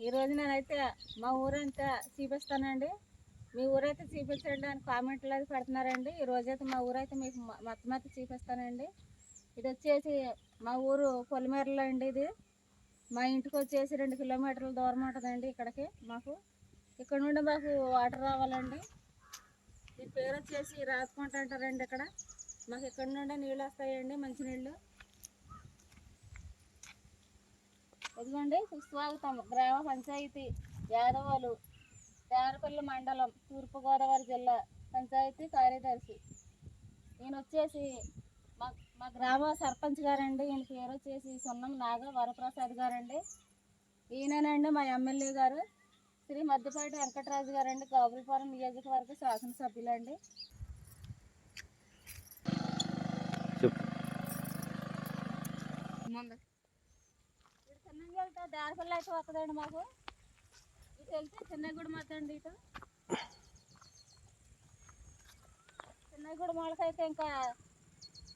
ఈరోజు నేనైతే మా ఊరంతా చూపిస్తానండి. మీ ఊరైతే చూపించండి అని కామెంట్లు అది పెడుతున్నారండి. ఈరోజైతే మా ఊరైతే మీకు మొత్తం చూపిస్తానండి. ఇది వచ్చేసి మా ఊరు పొలిమేరలో అండి. ఇది మా ఇంటికి వచ్చేసి 2 కిలోమీటర్ల దూరం ఉంటుందండి. ఇక్కడికి మాకు ఇక్కడ నుండి మాకు వాటర్ రావాలండి. ఈ పేరు వచ్చేసి రాసుకుంట అంటారండి. ఇక్కడ మాకు ఇక్కడ నుండి నీళ్ళు వస్తాయండి, మంచినీళ్ళు. ఇదిగోండి, సుస్వాగతం గ్రామ పంచాయతీ యాదవాలు, దేవరపల్లి మండలం, తూర్పుగోదావరి జిల్లా పంచాయతీ కార్యదర్శి. ఈయన వచ్చేసి మా గ్రామ సర్పంచ్ గారండి. ఈయన పేరు వచ్చేసి సున్నం నాగ వరప్రసాద్ గారండి. ఈయనండి మా ఎమ్మెల్యే గారు శ్రీ మద్దిపాటి వెంకటరాజు గారండి, గోగులపురం నియోజకవర్గ శాసనసభ్యులండి. చిన్నగా వెళ్తే దేవరపల్లి అయితే వస్తుందండి. మాకు ఇటు వెళ్తే చిన్నగూడ వద్దండి. ఇటు చిన్నగూడ వాళ్ళకైతే ఇంకా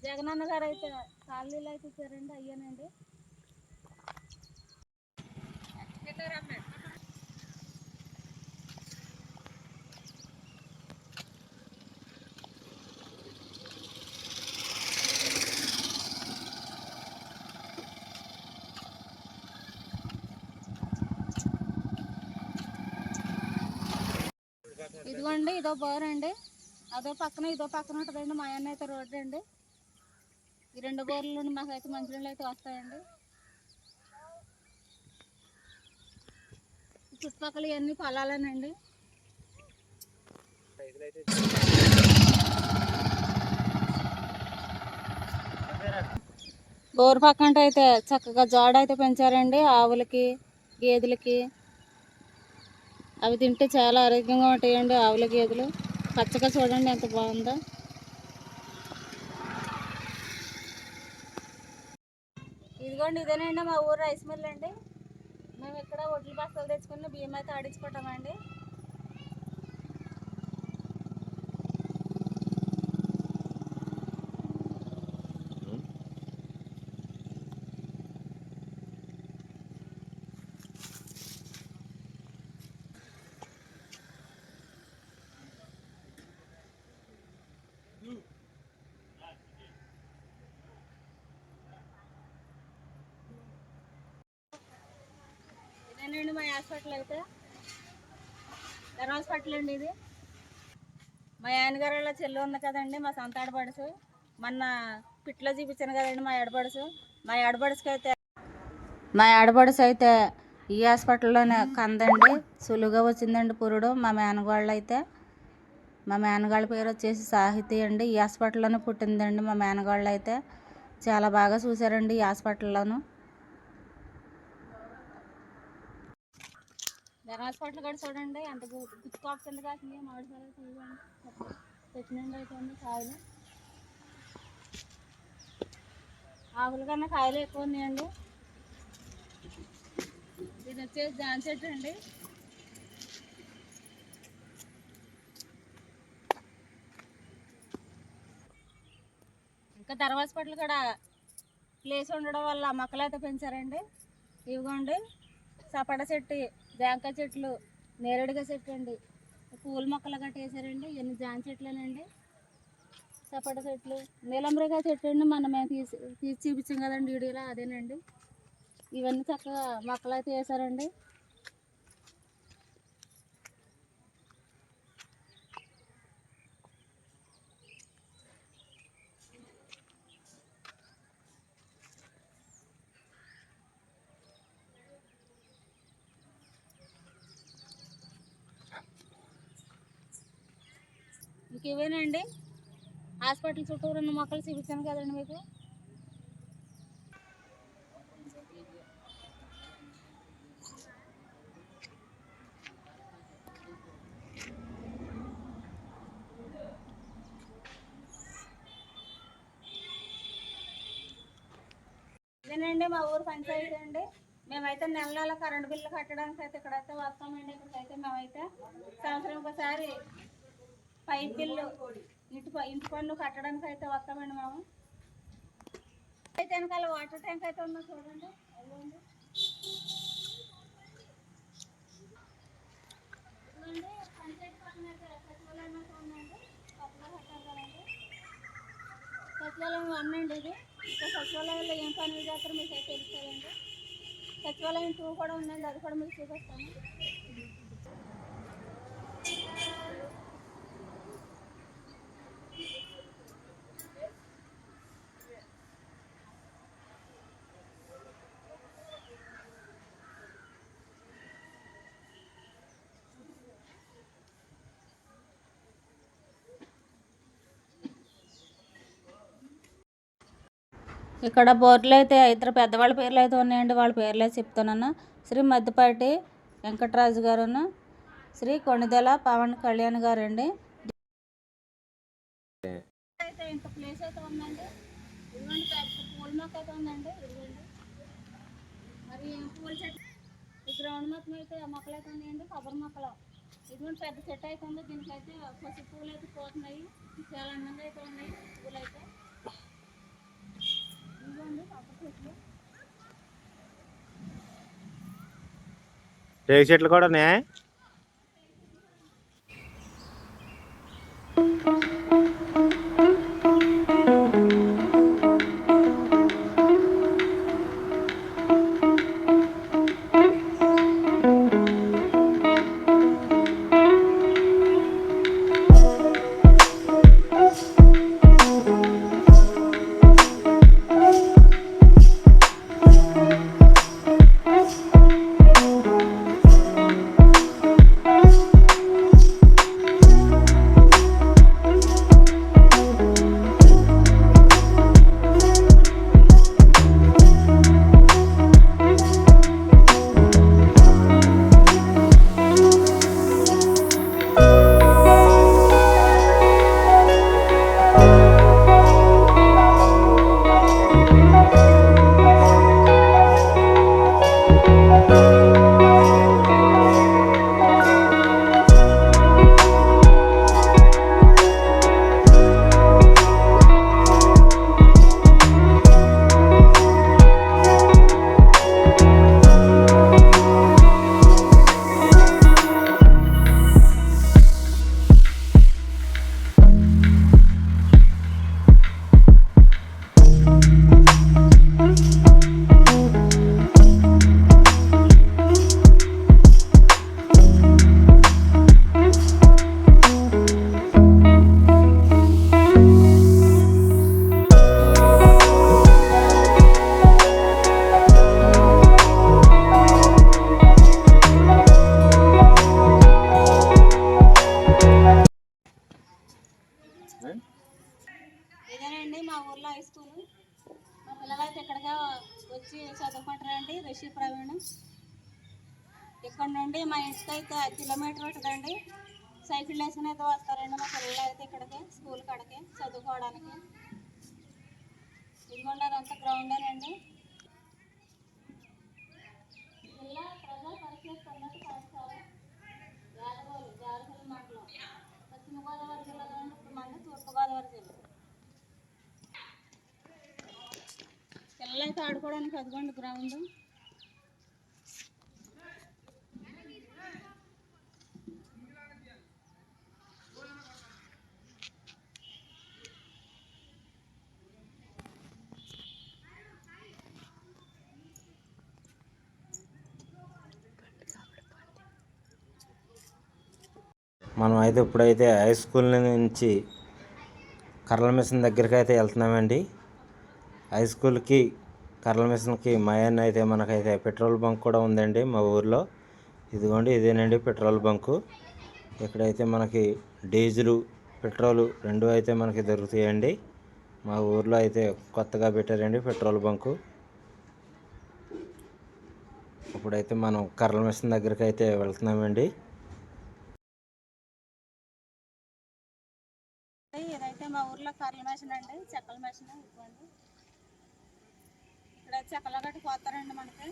జగనన్న గారు అయితే కాలనీలు అయితే ఇచ్చారండి. అయ్యానండి. ఇదిగోండి, ఇదో బోర్ అండి. అదో పక్కన ఇదో పక్కన ఉంటుందండి. మా అన్న అయితే రోడ్డు అండి. ఈ 2 బోర్ల నుండి మాకైతే మంచినీళ్ళు అయితే వస్తాయండి. చుట్టుపక్కల ఇవన్నీ పొలాలేనండి. బోరు పక్కన అయితే చక్కగా జోడ అయితే పెంచారండి. ఆవులకి, గేదెలకి అవి తింటే చాలా ఆరోగ్యంగా ఉంటాయండి. ఆవుల గేదెలు పచ్చగా చూడండి ఎంత బాగుందో. ఇదిగోండి, ఇదేనండి మా ఊరు రైస్ మిల్ అండి. మేము ఇక్కడ వడ్లు బస్తాలు తెచ్చుకుని బియ్యం అయితే ఆడించుకుంటామండి. ఇదేనండి మా హాస్పిటల్ అయితే, హాస్పిటల్ అండి ఇది. మా ఆయనగారు ఇలా చెల్లి ఉంది కదండి, మా సొంత ఆడపడుచు. మొన్న పిట్లో చూపించాను కదండి మా ఆడపడుచు. మా ఆడపడుచు అయితే ఈ హాస్పిటల్లోనే కందండి. సులువుగా వచ్చిందండి పురుడు. మా మేనగాళ్ళ పేరు వచ్చేసి సాహితీ అండి. ఈ హాస్పిటల్లోనే పుట్టిందండి మా మేనగాళ్ళు అయితే. చాలా బాగా చూశారండి ఈ హాస్పిటల్లోనూ. హాస్పిటల్ కూడా చూడండి ఎంత గుచ్చుకోకుండా కాసింది. మామిడికాయలు చూడండి, తెచ్చినండి అయితే కాయలు. ఆకుల కన్నా కాయలు ఎక్కువ ఉన్నాయండి. ఇది వచ్చేసి జామ చెట్టు అండి. ఇంకా హాస్పిటల్ కూడా ప్లేస్ ఉండడం వల్ల మొక్కలు అయితే పెంచారండి. ఇవిగోండి, సపోటా చెట్టు, జాంకాయ చెట్లు, నేరేడుగా చెట్టు అండి, పూల మొక్కలు గట్ట వేసారండి. ఇవన్నీ జామ చెట్లేనండి. సపోటా చెట్లు, నీలంబరికాయ చెట్టు అండి. మేము తీసి చూపించాం కదండి వీడియోలో, అదేనండి. ఇవన్నీ చక్కగా మొక్కలు అయితే వేసారండి. ఇంక ఇవేనండి హాస్పిటల్ చుట్టూరు ఉన్న మొక్కలు చూపించాను కదండి మీకు. ఇదేనండి మా ఊరు పంచాయతీ అండి. మేమైతే నెల కరెంటు బిల్లు కట్టడానికి అయితే ఇక్కడైతే వస్తామండి. ఇక్కడికైతే మేమైతే సంవత్సరం ఒకసారి పైప్ బిల్లు, ఇంటి పన్ను కట్టడానికి అయితే వస్తామండి మేము. అయితే వెనకాల వాటర్ ట్యాంక్ అయితే ఉందో చూడండి. 1 అండి ఇది. ఇంకా సచివాలయంలో ఏం పనులు చేస్తారో మీకు అయితే తెలుస్తుందండి. సచివాలయం 2 కూడా ఉందండి, అది కూడా మీకు చూపిస్తాను. ఇక్కడ బోర్డులు అయితే ఇద్దరు పెద్దవాళ్ళ పేర్లు అయితే ఉన్నాయండి, వాళ్ళ పేర్లు అయితే చెప్తానన్న. శ్రీ మద్దిపాటి వెంకటరాజు గారును, శ్రీ కొణిదెల పవన్ కళ్యాణ్ గారు అండి. అయితే ఇంత ప్లేస్ అయితే ఉందండి, ఇదిగోండి పెద్ద పూల మొక్క అయితే ఉందండి, ఇదిగోండి. మరి ఏం పూల చెట్టు, ఈ గ్రౌండ్ మొత్తం అయితే మొక్కలు అయితే ఉన్నాయండి, కొబ్బరి మొక్కలు. ఇదిగోండి పెద్ద చెట్టు అయితే ఉంది, దీనికైతే పసుపు పూలు అయితే పోతున్నాయి, చాలా అందంగా అయితే ఉన్నాయి పూలు అయితే. ఇదిగోండి కొబ్బరి చెట్లు, రేగు చెట్లు కూడా ఉన్నాయా? ఇదేనండి మా ఊర్లో హై స్కూల్. మా పిల్లలు అయితే ఇక్కడికే వచ్చి చదువుకుంటారండి. రిషి ప్రవీణ్ ఇక్కడ నుండి మా ఇంటికి అయితే కిలోమీటర్ ఉంటుందండి. సైకిల్ వేసుకుని అయితే వస్తారండి మా పిల్లలు అయితే ఇక్కడికి స్కూల్ కాడికి చదువుకోవడానికి. ఇదిగోండి అదంతా గ్రౌండేనండి. జిల్లా ప్రజా పరిషత్ ఉన్నత పాఠశాల యాదగోలు జాలపల్లి మండలం, పశ్చిమ గోదావరి జిల్లాలోని మంది తూర్పుగోదావరి జిల్లా. పిల్లలైతే ఆడుకోవడానికి అదిగోండి గ్రౌండ్. మనం అయితే ఇప్పుడైతే హై స్కూల్ నుంచి కర్రల మిషన్ దగ్గరికి అయితే వెళ్తున్నామండి. హై స్కూల్కి కర్రల మిషన్కి మయాన్ని అయితే మనకైతే పెట్రోల్ బంక్ కూడా ఉందండి మా ఊర్లో. ఇదిగోండి ఇదేనండి పెట్రోల్ బంకు. ఇక్కడైతే మనకి డీజిలు పెట్రోలు రెండు అయితే మనకి దొరుకుతాయండి. మా ఊర్లో అయితే కొత్తగా పెట్టారండి పెట్రోల్ బంకు. ఇప్పుడైతే మనం కర్రల మిషన్ దగ్గరికి అయితే వెళ్తున్నామండి. ఇదైతే మా ఊర్లో కర్రల మెషిన్ అండి, చెక్కల మెషిన్. ఇదిగోండి ఇక్కడ చెక్కలు గట్టి పోతారండి మనకి.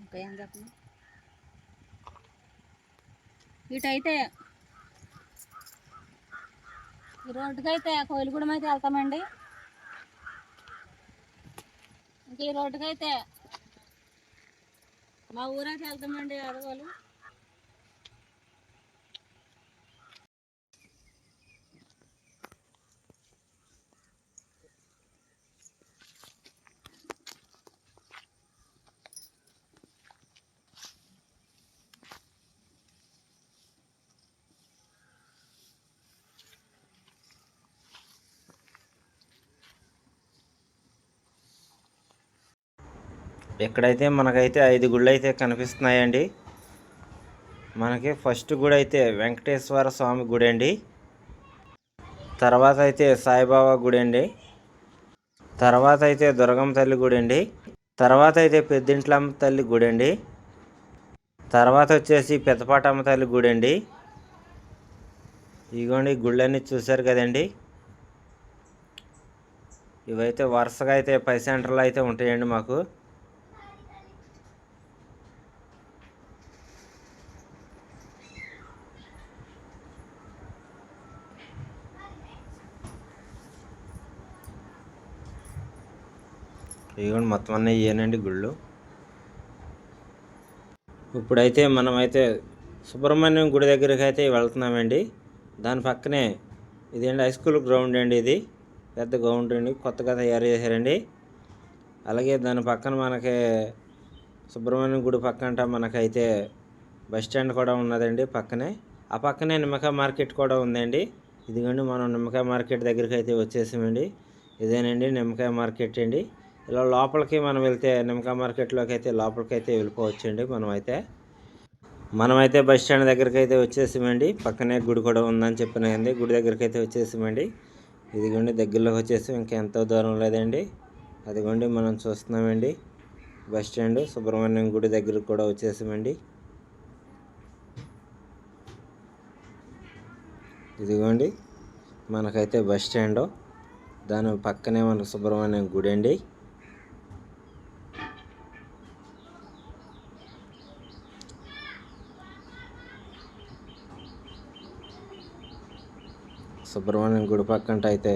ఇంకా ఏం చెప్పండి. ఇటైతే ఈ రోడ్డుకి అయితే కోయిలగూడెం అయితే వెళ్తామండి. ఇంక ఈ రోడ్డుకైతే మా ఊరైతే వెళ్తామండి అడగలు. ఇక్కడైతే మనకైతే 5 గుళ్ళు అయితే కనిపిస్తున్నాయండి. మనకి ఫస్ట్ గుడి అయితే వెంకటేశ్వర స్వామి గుడి అండి. తర్వాత అయితే సాయిబాబా గుడి అండి. తర్వాత అయితే దుర్గమ్మ తల్లి గుడి అండి. తర్వాత అయితే పెద్దింట్లమ్మ తల్లి గుడి అండి. తర్వాత వచ్చేసి పెద్దపాటమ్మ తల్లి గుడి అండి. ఇదిగోండి గుళ్ళన్నీ చూశారు కదండి. ఇవైతే వరుసగా అయితే 10 సెంటర్లు అయితే ఉంటాయండి మాకు. ఇదిగోండి మొత్తం అన్నీ ఇవేనండి గుళ్ళు. ఇప్పుడైతే మనమైతే సుబ్రహ్మణ్యం గుడి దగ్గరికి అయితే వెళ్తున్నామండి. దాని పక్కనే ఇదేంటి హై స్కూల్ గ్రౌండ్ అండి. ఇది పెద్ద గ్రౌండ్ అండి, కొత్తగా తయారు చేశారండి. అలాగే దాని పక్కన మనకి సుబ్రహ్మణ్యం గుడి పక్కన మనకైతే బస్ స్టాండ్ కూడా ఉన్నదండి పక్కనే. ఆ పక్కనే నిమ్మకాయ మార్కెట్ కూడా ఉందండి. ఇదిగోండి మనం నిమ్మకాయ మార్కెట్ దగ్గరికి అయితే వచ్చేసామండి. ఇదేనండి నిమ్మకాయ మార్కెట్ అండి. ఇలా లోపలికి మనం వెళ్తే నిమ్మకాయ మార్కెట్లోకి అయితే లోపలికి అయితే వెళ్ళిపోవచ్చండి. మనమైతే బస్ స్టాండ్ దగ్గరికి అయితే వచ్చేసామండి. పక్కనే గుడి కూడా ఉందని చెప్పినండి. గుడి దగ్గరికి అయితే వచ్చేసామండి. ఇదిగోండి దగ్గరలోకి వచ్చేసి ఇంకెంతో దూరం లేదండి. అదిగోండి మనం చూస్తున్నామండి బస్ స్టాండ్. సుబ్రహ్మణ్యం గుడి దగ్గరకు కూడా వచ్చేసామండి. ఇదిగోండి మనకైతే బస్ స్టాండ్, దాని పక్కనే మనకు సుబ్రహ్మణ్యం గుడి అండి. సుబ్రహ్మణ్యం గుడి పక్కన అయితే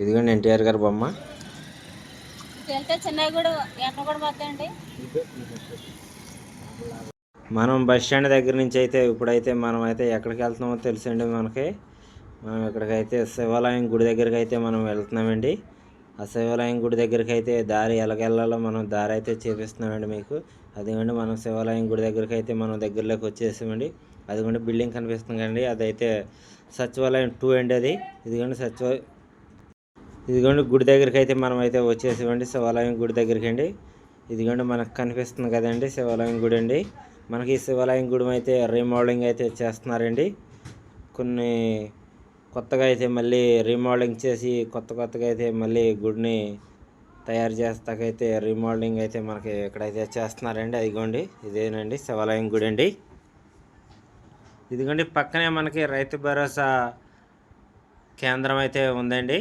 ఇదిగోండి ఎన్టీఆర్ గారి బొమ్మ. మనం బస్ స్టాండ్ దగ్గర నుంచి అయితే ఇప్పుడైతే మనం అయితే ఎక్కడికి వెళ్తున్నామో తెలుసండి మనకి. మనం ఇక్కడికైతే శివాలయం గుడి దగ్గరికి అయితే మనం వెళ్తున్నామండి. ఆ శివాలయం గుడి దగ్గరికి అయితే దారి ఎలాగెళ్ళాలో మనం దారి అయితే చూపిస్తున్నామండి మీకు. అదిగోండి మనం శివాలయం గుడి దగ్గరికి అయితే మనం దగ్గరలోకి వచ్చేసామండి. అదిగోండి బిల్డింగ్ కనిపిస్తుంది కదండి, అదైతే సచివాలయం 2 అండి అది. ఇదిగోండి గుడి దగ్గరికి అయితే మనం అయితే వచ్చేసామండి, శివాలయం గుడి దగ్గరికి అండి. ఇదిగోండి మనకు కనిపిస్తుంది కదండి శివాలయం గుడి అండి. మనకి శివాలయం గుడి అయితే రీమోడలింగ్ అయితే చేస్తున్నారండి. కొన్ని కొత్తగా అయితే మళ్ళీ రీమోడలింగ్ చేసి కొత్తగా అయితే మళ్ళీ గుడిని తయారు చేస్తాకైతే రీమోడలింగ్ అయితే మనకి ఇక్కడైతే చేస్తున్నారండి. అదిగోండి ఇదేనండి శివాలయం గుడి అండి. ఇదిగోండి పక్కనే మనకి రైతు భరోసా కేంద్రం అయితే ఉందండి.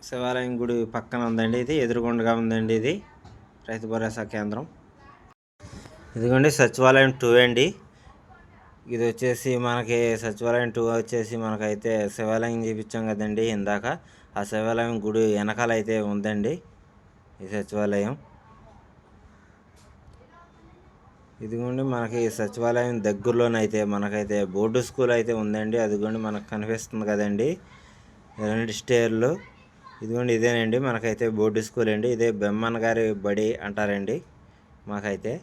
శివాలయం గుడి పక్కన ఉందండి, ఇది ఎదురుగుండగా ఉందండి ఇది రైతు భరోసా కేంద్రం. ఇదిగోండి సచివాలయం 2 అండి. ఇది వచ్చేసి మనకి సచివాలయం 2 వచ్చేసి మనకైతే శివాలయం చూపించాం కదండి ఇందాక, ఆ శివాలయం గుడి వెనకాల అయితే ఉందండి ఈ సచివాలయం. ఇదిగోండి మనకి సచివాలయం దగ్గరలోనైతే మనకైతే బోర్డు స్కూల్ అయితే ఉందండి. అదిగోండి మనకు కనిపిస్తుంది కదండి 2 స్టేర్లు. ఇదిగోండి ఇదేనండి మనకైతే బోర్డు స్కూల్ అండి. ఇదే బెమ్మన్న గారి బడి అంటారండి మాకైతే.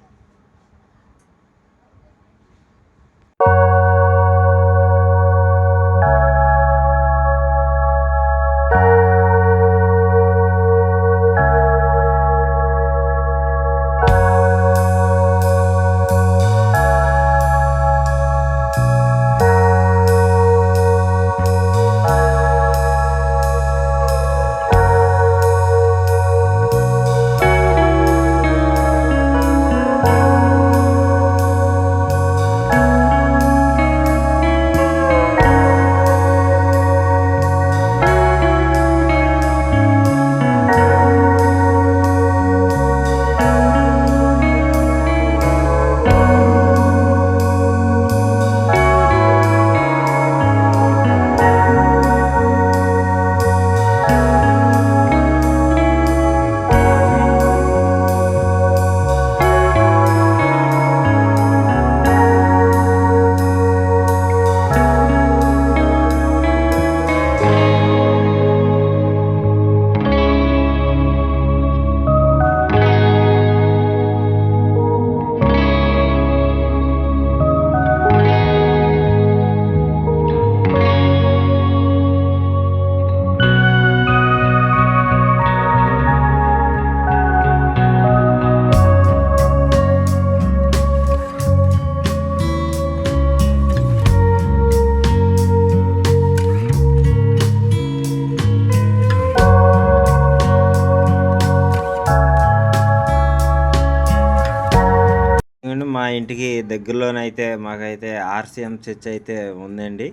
అండి మా ఇంటికి దగ్గరలోనైతే మాకైతే ఆర్సీఎం చర్చ్ అయితే ఉందండి.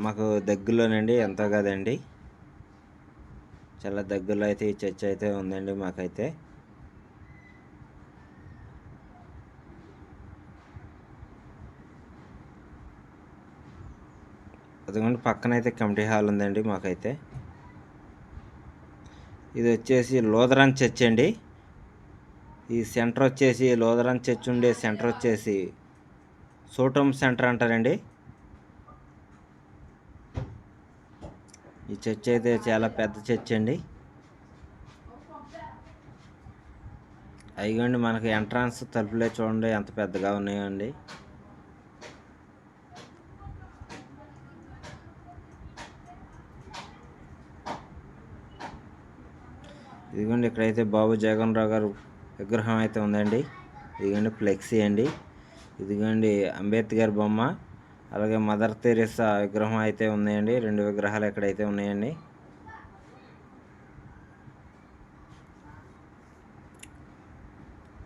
మాకు దగ్గరలోనండి, ఎంతో కదండి, చాలా దగ్గరలో అయితే ఈ చర్చ్ అయితే ఉందండి మాకైతే. అదిగోండి పక్కన అయితే కమిటీ హాల్ ఉందండి మాకైతే. ఇది వచ్చేసి లూథరన్ చర్చ్ అండి. ఈ సెంటర్ వచ్చేసి లూథరన్ చర్చ్ ఉండే సెంటర్ వచ్చేసి సోటం సెంటర్ అంటారండి. ఈ చర్చ్ అయితే చాలా పెద్ద చర్చ్ అండి. అయిగోండి మనకి ఎంట్రన్స్ తలుపులే చూడండి ఎంత పెద్దగా ఉన్నాయో అండి. ఇదిగోండి ఇక్కడైతే బాబు జగన్ రావు గారు విగ్రహం అయితే ఉందండి. ఇదిగోండి ఫ్లెక్సీ అండి. ఇదిగోండి అంబేద్కర్ బొమ్మ, అలాగే మదర్ తెరెసా విగ్రహం అయితే ఉన్నాయండి. 2 విగ్రహాలు ఎక్కడైతే ఉన్నాయండి.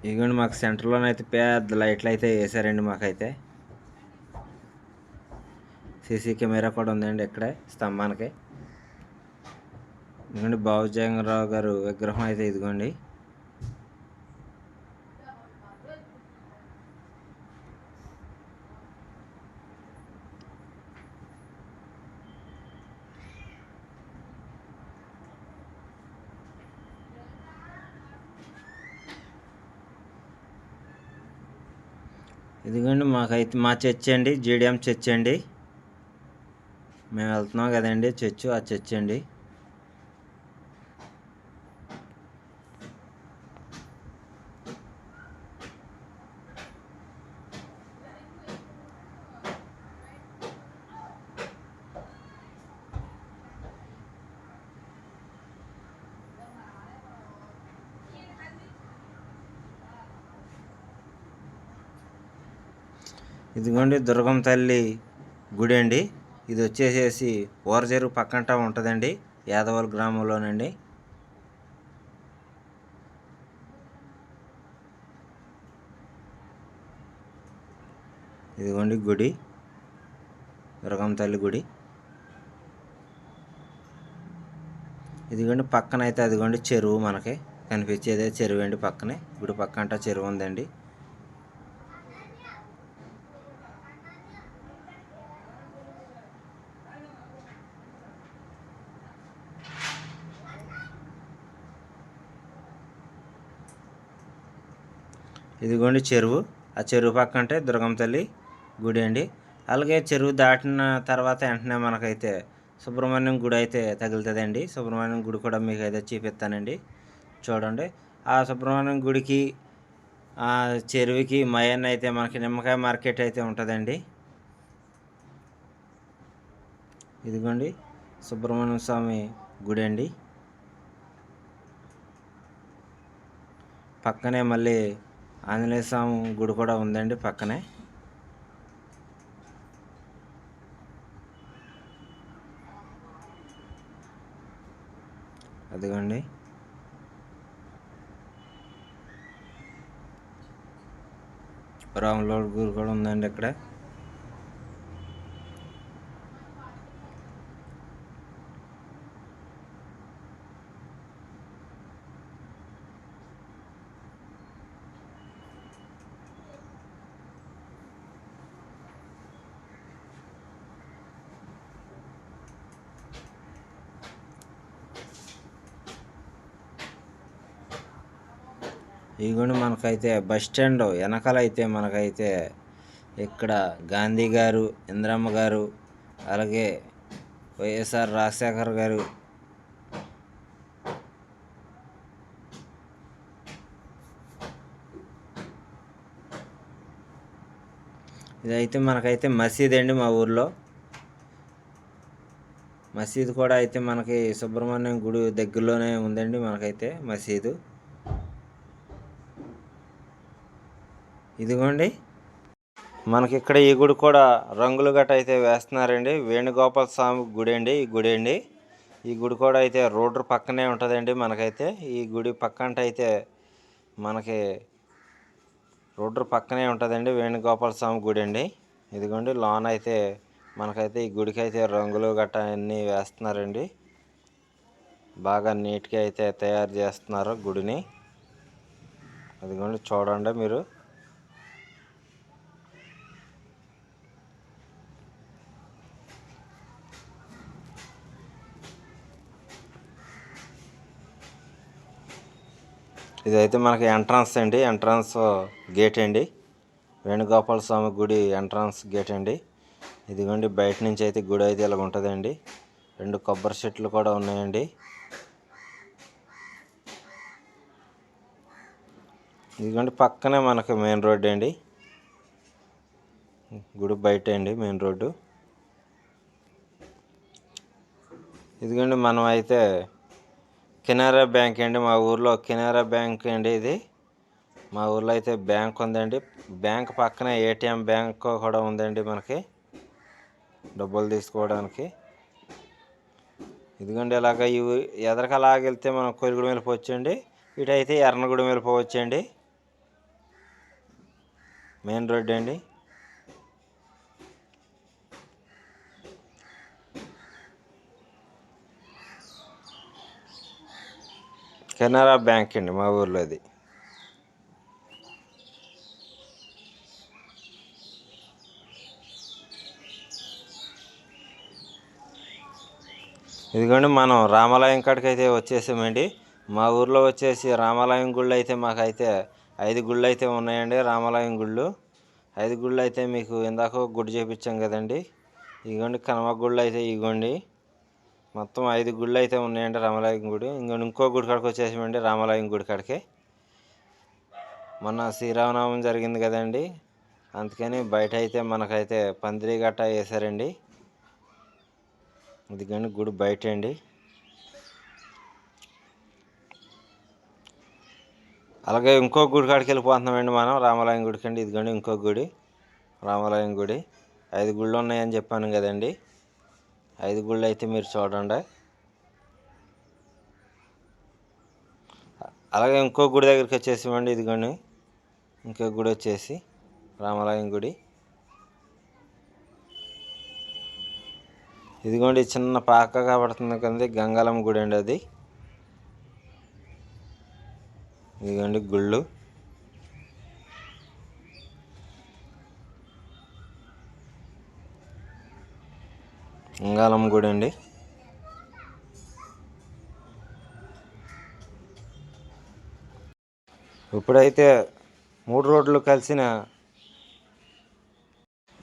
ఇదిగోండి మాకు సెంటర్లోనైతే పెద్ద లైట్లు అయితే వేసారండి. మాకైతే సీసీ కెమెరా కూడా ఉందండి ఇక్కడే స్తంభానికి. ఇదిగోండి బాబు జగన్ రావు గారు విగ్రహం అయితే ఇదిగోండి. ఇదిగోండి మాకైతే మా చర్చ్ అండి, జీడిఎం చర్చ్ అండి. మేము వెళ్తున్నాం కదండి చర్చ్, ఆ చర్చ్ అండి. ఇదిగోండి దుర్గం తల్లి గుడి అండి. ఇది వచ్చేసేసి ఓరజేరు పక్కంట ఉంటుందండి, యాదవల్ గ్రామంలోనండి. ఇదిగోండి గుడి, దుర్గం తల్లి గుడి. ఇదిగోండి పక్కన అయితే అదిగోండి చెరువు, మనకి కనిపించేదే చెరువు అండి. పక్కనే గుడి పక్కంట చెరువు ఉందండి. ఇదిగోండి చెరువు, ఆ చెరువు పక్కంటే దుర్గం తల్లి గుడి అండి. అలాగే చెరువు దాటిన తర్వాత వెంటనే మనకైతే సుబ్రహ్మణ్యం గుడి అయితే తగులుతుందండి. సుబ్రహ్మణ్యం గుడి కూడా మీకు అయితే చూపిస్తానండి, చూడండి. ఆ సుబ్రహ్మణ్యం గుడికి, ఆ చెరువుకి మయాన్ని అయితే మనకి నిమ్మకాయ మార్కెట్ అయితే ఉంటుందండి. ఇదిగోండి సుబ్రహ్మణ్య స్వామి గుడి అండి. పక్కనే మళ్ళీ ఆంజనేయ స్వామి గుడి కూడా ఉందండి పక్కనే. అదిగోండి రాముల గుడి కూడా ఉందండి ఇక్కడ. ఇదిగోండి మనకైతే బస్ స్టాండ్ వెనకాల అయితే మనకైతే ఇక్కడ గాంధీ గారు, ఇందిరమ్మ గారు, అలాగే వైఎస్ఆర్ రాజశేఖర్ గారు, ఇదైతే మనకైతే మసీద్ అండి. మా ఊర్లో మసీదు కూడా అయితే మనకి సుబ్రహ్మణ్యం గుడి దగ్గరలోనే ఉందండి మనకైతే మసీదు. ఇదిగోండి మనకి ఇక్కడ ఈ గుడి కూడా రంగులు గట్ట అయితే వేస్తున్నారండి. వేణుగోపాల స్వామి గుడి అండి ఈ గుడి అండి. ఈ గుడి కూడా అయితే రోడ్డు పక్కనే ఉంటుందండి మనకైతే. ఈ గుడి పక్కంట అయితే మనకి రోడ్డు పక్కనే ఉంటుందండి వేణుగోపాల స్వామి గుడి అండి. ఇదిగోండి లోన్ అయితే మనకైతే ఈ గుడికి అయితే రంగులు గట్రా అన్నీ వేస్తున్నారండి. బాగా నీట్గా అయితే తయారు చేస్తున్నారు గుడిని. అదిగోండి చూడండి మీరు. ఇదైతే మనకి ఎంట్రన్స్ అండి, ఎంట్రన్స్ గేట్ అండి. వేణుగోపాల స్వామి గుడి ఎంట్రన్స్ గేట్ అండి. ఇదిగోండి బయట నుంచి అయితే గుడి అయితే ఇలా ఉంటుందండి. 2 కొబ్బరి చెట్లు కూడా ఉన్నాయండి. ఇదిగోండి పక్కనే మనకి మెయిన్ రోడ్ అండి. గుడి బయట అండి మెయిన్ రోడ్డు. ఇదిగోండి మనం అయితే కెనరా బ్యాంక్ అండి, మా ఊర్లో కెనరా బ్యాంక్ అండి ఇది. మా ఊర్లో అయితే బ్యాంక్ ఉందండి. బ్యాంక్ పక్కన ఏటీఎం బ్యాంక్ కూడా ఉందండి మనకి డబ్బులు తీసుకోవడానికి. ఇదిగోండి ఇలాగ ఇవి ఎదరికి అలాగ వెళ్తే మనం కొరిగూడెం వెళ్ళిపోవచ్చండి. ఇటైతే ఎర్రనగూడెం వెళ్ళిపోవచ్చండి. మెయిన్ రోడ్ అండి. కెనరా బ్యాంక్ అండి మా ఊర్లో అది. ఇదిగోండి మనం రామాలయం కాడికి అయితే వచ్చేసామండి. మా ఊర్లో వచ్చేసి రామాలయం గుళ్ళు అయితే మాకైతే 5 గుళ్ళు అయితే ఉన్నాయండి. రామాలయం గుళ్ళు 5 గుళ్ళు అయితే మీకు ఇందాక గుడి చేపించాం కదండి. ఇదిగోండి కనమ గుళ్ళు అయితే ఇదిగోండి మొత్తం 5 గుళ్ళు అయితే ఉన్నాయండి రామాలయం గుడి. ఇంకో గుడి కాడికి వచ్చేసామండి, రామాలయం గుడి కాడికి. మొన్న శ్రీరామనవమి జరిగింది కదండి, అందుకని బయట అయితే మనకైతే పందిరి గట్టా వేసారండి. ఇదిగోండి గుడి బయట అండి. అలాగే ఇంకో గుడి కాడికి వెళ్ళిపోతున్నామండి మనం, రామాలయం గుడికి అండి. ఇదిగోండి ఇంకో గుడి, రామాలయం గుడి. 5 గుళ్ళు ఉన్నాయని చెప్పాను కదండి. 5 గుళ్ళు అయితే మీరు చూడండి. అలాగే ఇంకో గుడి దగ్గరికి వచ్చేసామండి. ఇదిగోండి ఇంకో గుడి వచ్చేసి రామాలయం గుడి. ఇదిగోండి చిన్న పాక కాబడుతుంది కదండి, గంగాలమ్మ గుడి అండి అది. ఇదిగోండి గుళ్ళు. గంగాలమ్మ గుడి అండి. ఇప్పుడైతే 3 రోడ్లు కలిసిన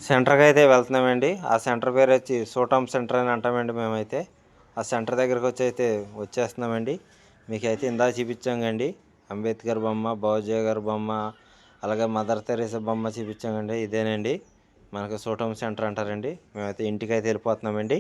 సెంటర్కి అయితే వెళ్తున్నామండి. ఆ సెంటర్ పేరు వచ్చి సూటం సెంటర్ అని అంటామండి మేమైతే. ఆ సెంటర్ దగ్గరకు వచ్చేస్తున్నామండి. మీకైతే ఇందాక చూపించాం కండి, అంబేద్కర్ బొమ్మ, బాబుజీ గారి బొమ్మ, అలాగే మదర్ తెరీసా బొమ్మ చూపించాం కండి. ఇదేనండి మనకు సూటం సెంటర్ అంటారండి. మేమైతే ఇంటికి అయితే వెళ్ళిపోతున్నామండి.